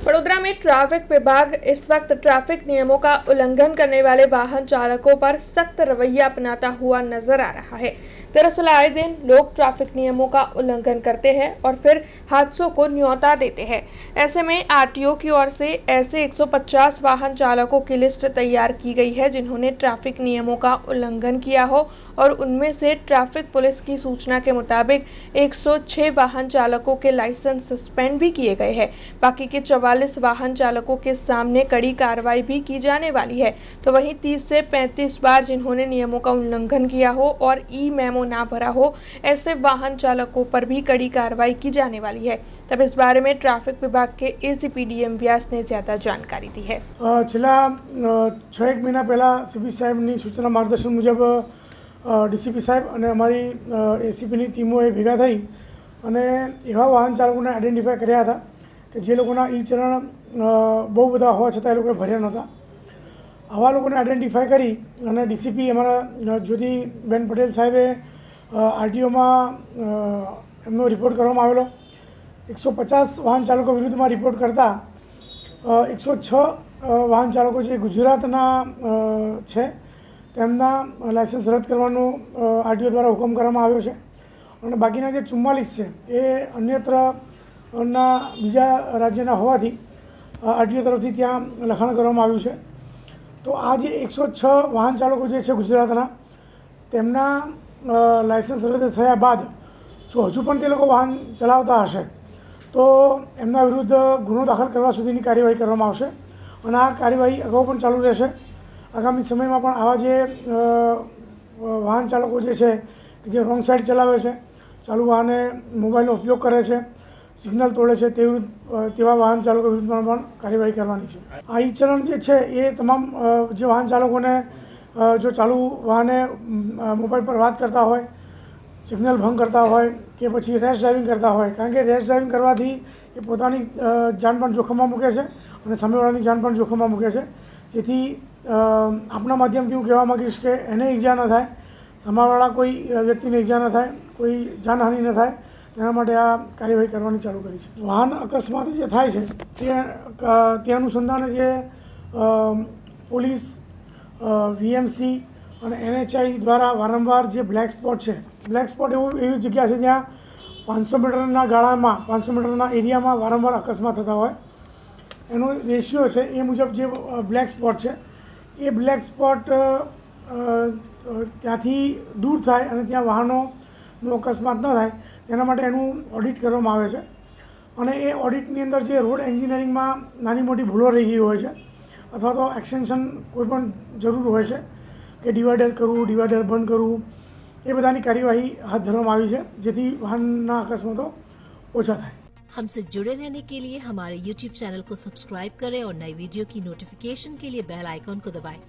वडोदरा में ट्रैफिक विभाग इस वक्त ट्रैफिक नियमों का उल्लंघन करने वाले वाहन चालकों पर सख्त रवैया अपनाता हुआ नजर आ रहा है। दरअसल आए दिन लोग ट्रैफिक नियमों का उल्लंघन करते हैं और फिर हादसों को न्योता देते हैं। ऐसे में आरटीओ की ओर से ऐसे 150 वाहन चालकों की लिस्ट तैयार की गई है जिन्होंने ट्रैफिक नियमों का उल्लंघन किया हो, और उनमें से ट्रैफिक पुलिस की सूचना के मुताबिक 106 वाहन चालकों के लाइसेंस सस्पेंड भी किए गए हैं। बाकी के 44 वाहन चालकों के सामने कड़ी कार्रवाई भी की जाने वाली है। तो वहीं 30 से 35 बार जिन्होंने नियमों का उल्लंघन किया हो और ई मेमो ना भरा हो, ऐसे वाहन चालकों पर भी कड़ी कार्रवाई की जाने वाली है। तब इस बारे में ट्रैफिक विभाग के एसीपी डीएम व्यास ने ज्यादा जानकारी दी है। छेल्ला 6 महीना पहला सीपी साहेबनी सूचना मार्गदर्शन मुजब ડીસીપી સાહેબ અને અમારી એસીપીની ટીમોએ ભેગા થઈ અને એવા વાહન ચાલકોને આઈડેન્ટિફાઈ કર્યા હતા કે જે લોકોના ઈ ચલણ બહુ બધા હોવા છતાં એ લોકોએ ભર્યા નહોતા। આવા લોકોને આઈડેન્ટિફાઈ કરી અને ડીસીપી અમારા જ્યોતિબેન પટેલ સાહેબે આરટીઓમાં એમનો રિપોર્ટ કરવામાં આવેલો। 150 વાહન ચાલકો વિરુદ્ધમાં રિપોર્ટ કરતાં 106 વાહન ચાલકો જે ગુજરાતના છે તેમના લાયસન્સ રદ કરવાનો આરટીઓ દ્વારા હુકમ કરવામાં આવ્યો છે અને બાકીના જે 44 છે એ અન્યત્રના બીજા રાજ્યના હોવાથી આરટીઓ તરફથી ત્યાં લખાણ કરવામાં આવ્યું છે। તો આ જે 106 વાહન ચાલકો જે છે ગુજરાતના, તેમના લાયસન્સ રદ થયા બાદ જો હજુ પણ તે લોકો વાહન ચલાવતા હશે તો એમના વિરુદ્ધ ગુનો દાખલ કરવા સુધીની કાર્યવાહી કરવામાં આવશે અને આ કાર્યવાહી અગાઉ પણ ચાલુ રહેશે। આગામી સમયમાં પણ આવા જે વાહન ચાલકો જે છે કે જે રોંગ સાઈડ ચલાવે છે, ચાલુ વાહને મોબાઈલનો ઉપયોગ કરે છે, સિગ્નલ તોડે છે, તેવા વાહન ચાલકો વિરુદ્ધમાં પણ કાર્યવાહી કરવાની છે। આ ઈ ચલણ જે છે એ તમામ જે વાહન ચાલકોને જો ચાલુ વાહને મોબાઈલ પર વાત કરતા હોય, સિગ્નલ ભંગ કરતા હોય કે પછી રેશ ડ્રાઇવિંગ કરતા હોય, કારણ કે રેશ ડ્રાઇવિંગ કરવાથી એ પોતાની જાન પણ જોખમમાં મૂકે છે અને સામેવાળાની જાન પણ જોખમમાં મૂકે છે। જેથી આપણા માધ્યમથી હું કહેવા માગીશ કે એને ઈજા ન થાય, સામેવાળા કોઈ વ્યક્તિને ઈજા ન થાય, કોઈ જાનહાનિ ન થાય, તેના માટે આ કાર્યવાહી કરવાની ચાલુ કરી છે। વાહન અકસ્માત જે થાય છે તે અનુસંધાને જે પોલીસ, વીએમસી અને એનએચઆઈ દ્વારા વારંવાર જે બ્લેક સ્પોટ છે, બ્લેક સ્પોટ એવી જગ્યા છે જ્યાં 500 મીટરના ગાળામાં, 500 મીટરના એરિયામાં વારંવાર અકસ્માત થતા હોય, એનો રેશિયો છે એ મુજબ જે બ્લેક સ્પોટ છે એ બ્લેક સ્પોટ ત્યાંથી દૂર થાય અને ત્યાં વાહનોનો અકસ્માત ન થાય તેના માટે એનું ઓડિટ કરવામાં આવે છે અને એ ઓડિટની અંદર જે રોડ એન્જિનિયરિંગમાં નાની મોટી ભૂલો રહી ગઈ હોય છે અથવા તો એક્સટેન્શન કોઈ પણ જરૂર હોય છે કે ડિવાઈડર કરવું, ડિવાઈડર બંધ કરવું, એ બધાની કાર્યવાહી હાથ ધરવામાં આવી છે જેથી વાહનના અકસ્માતો ઓછા થાય। हमसे जुड़े रहने के लिए हमारे YouTube चैनल को सब्सक्राइब करें और नई वीडियो की नोटिफिकेशन के लिए बेल आइकॉन को दबाएं।